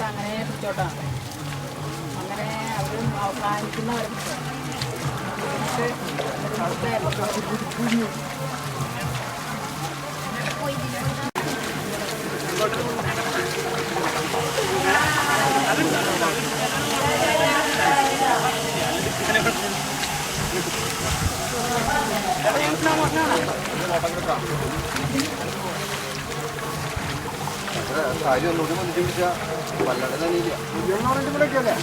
അങ്ങനെ പിടിച്ചോട്ടാ അങ്ങനെ അവർ കാണിക്കുന്നവരെ കാര്യം ഒന്നുകൂടി വന്നിട്ട് പിടിച്ചാൽ വല്ലാതെ തന്നെയില്ല കൂടെയൊക്കെയല്ലേ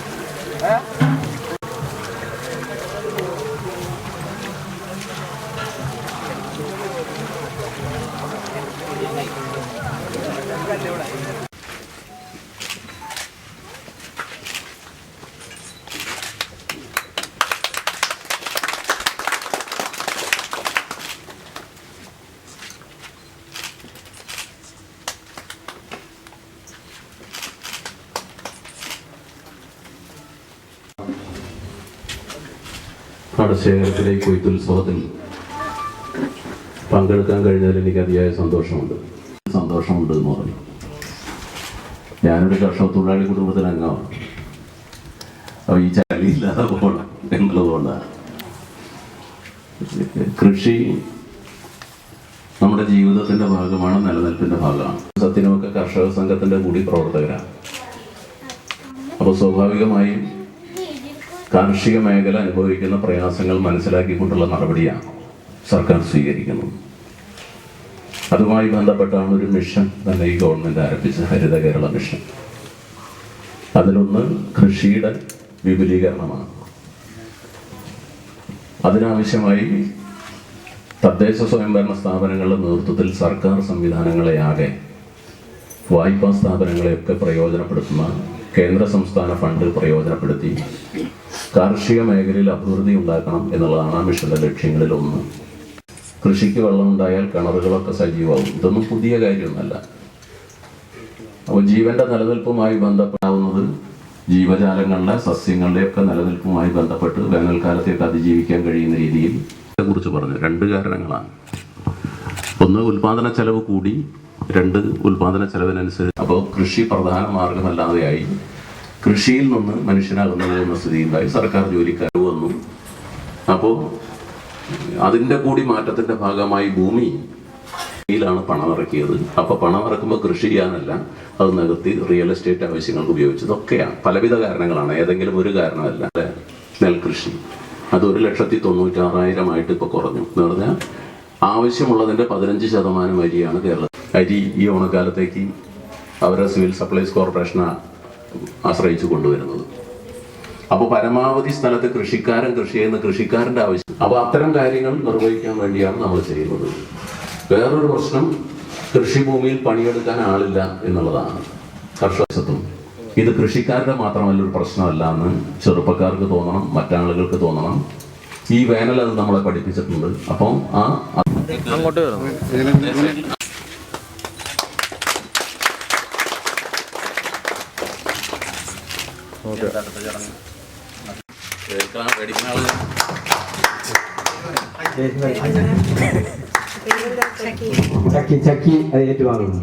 പാടശേഖരത്തിലെ കൊയ്ത്തുത്സവത്തിൽ പങ്കെടുക്കാൻ കഴിഞ്ഞതിൽ എനിക്ക് അതിയായ സന്തോഷമുണ്ട് എന്ന് പറഞ്ഞു. ഞാനൊരു കർഷക തൊഴിലാളി കുടുംബത്തിന് അംഗമാണ്. അപ്പോൾ ഈ ചളിയില്ലാതെ പോകണം എന്നുള്ളതുകൊണ്ടാണ്. കൃഷി നമ്മുടെ ജീവിതത്തിൻ്റെ ഭാഗമാണ്, നിലനിൽപ്പിൻ്റെ ഭാഗമാണ്. സത്യനൊക്കെ കർഷക സംഘത്തിൻ്റെ കൂടി പ്രവർത്തകരാണ്. അപ്പോൾ സ്വാഭാവികമായും കാർഷിക മേഖല അനുഭവിക്കുന്ന പ്രയാസങ്ങൾ മനസ്സിലാക്കിക്കൊണ്ടുള്ള നടപടിയാണ് സർക്കാർ സ്വീകരിക്കുന്നത്. അതുമായി ബന്ധപ്പെട്ടാണ് ഒരു മിഷൻ തന്നെ ഈ ഗവൺമെൻറ് ആരംഭിച്ച ഹരിത കേരള മിഷൻ. അതിലൊന്ന് കൃഷിയുടെ വിപുലീകരണമാണ്. അതിനാവശ്യമായി തദ്ദേശ സ്വയംഭരണ സ്ഥാപനങ്ങളുടെ നേതൃത്വത്തിൽ സർക്കാർ സംവിധാനങ്ങളെയാകെ വായ്പാ സ്ഥാപനങ്ങളെയൊക്കെ പ്രയോജനപ്പെടുത്തുന്ന കേന്ദ്ര സംസ്ഥാന ഫണ്ട് പ്രയോജനപ്പെടുത്തി കാർഷിക മേഖലയിൽ അഭിവൃദ്ധി ഉണ്ടാക്കണം എന്നുള്ളതാണ് ആ മിഷന്റെ ലക്ഷ്യങ്ങളിലൊന്ന്. കൃഷിക്ക് വെള്ളം ഉണ്ടായാൽ കിണറുകളൊക്കെ സജീവമാവും. ഇതൊന്നും പുതിയ കാര്യമൊന്നുമല്ല. അപ്പോൾ ജീവന്റെ നിലനിൽപ്പുമായി ബന്ധപ്പെടാവുന്നത് ജീവജാലങ്ങളുടെ സസ്യങ്ങളുടെയൊക്കെ നിലനിൽപ്പുമായി ബന്ധപ്പെട്ട് വേനൽക്കാലത്തേക്ക് അതിജീവിക്കാൻ കഴിയുന്ന രീതിയിൽ കുറിച്ച് പറഞ്ഞു. രണ്ട് കാരണങ്ങളാണ്. ഒന്ന്, ഉൽപാദന ചെലവ് കൂടി. രണ്ട്, ഉൽപാദന ചെലവിനനുസരിച്ച് അപ്പോൾ കൃഷി പ്രധാന മാർഗമല്ലാതെയായി. കൃഷിയിൽ നിന്ന് മനുഷ്യനാകുന്ന പോകുന്ന സ്ഥിതിയുണ്ടായി. സർക്കാർ ജോലിക്കാർ വന്നു. അപ്പോൾ അതിൻ്റെ കൂടി മാറ്റത്തിൻ്റെ ഭാഗമായി ഭൂമിയിലാണ് പണമിറക്കിയത്. അപ്പോൾ പണമിറക്കുമ്പോൾ കൃഷി ചെയ്യാനല്ല, അത് നികത്തി റിയൽ എസ്റ്റേറ്റ് ആവശ്യങ്ങൾക്ക് ഉപയോഗിച്ചത്. ഇതൊക്കെയാണ് പലവിധ കാരണങ്ങളാണ്, ഏതെങ്കിലും ഒരു കാരണമല്ല. നെൽകൃഷി അത് 1,96,000 ഇപ്പോൾ കുറഞ്ഞു എന്ന് പറഞ്ഞാൽ ആവശ്യമുള്ളതിൻ്റെ 15% അരിയാണ് കേരളത്തിൽ. അരി ഈ ഓണക്കാലത്തേക്ക് അവരെ സിവിൽ സപ്ലൈസ് കോർപ്പറേഷനെ ആശ്രയിച്ചു കൊണ്ടുവരുന്നത്. അപ്പോൾ പരമാവധി സ്ഥലത്ത് കൃഷിക്കാരൻ കൃഷി ചെയ്യുന്ന കൃഷിക്കാരൻ്റെ ആവശ്യം. അപ്പോൾ അത്തരം കാര്യങ്ങൾ നിർവഹിക്കാൻ വേണ്ടിയാണ് നമ്മൾ ചെയ്യുന്നത്. വേറൊരു പ്രശ്നം, കൃഷിഭൂമിയിൽ പണിയെടുക്കാൻ ആളില്ല എന്നുള്ളതാണ്. കർഷകത്വം ഇത് കൃഷിക്കാരുടെ മാത്രമല്ല ഒരു പ്രശ്നമല്ല എന്ന് ചെറുപ്പക്കാർക്ക് തോന്നണം, മറ്റാളുകൾക്ക് തോന്നണം. ഈ വേനൽ അത് നമ്മളെ പഠിപ്പിച്ചിട്ടുണ്ട്. അപ്പം അങ്ങോട്ട് ചക്കി അത് ഏറ്റുവാങ്ങുന്നു.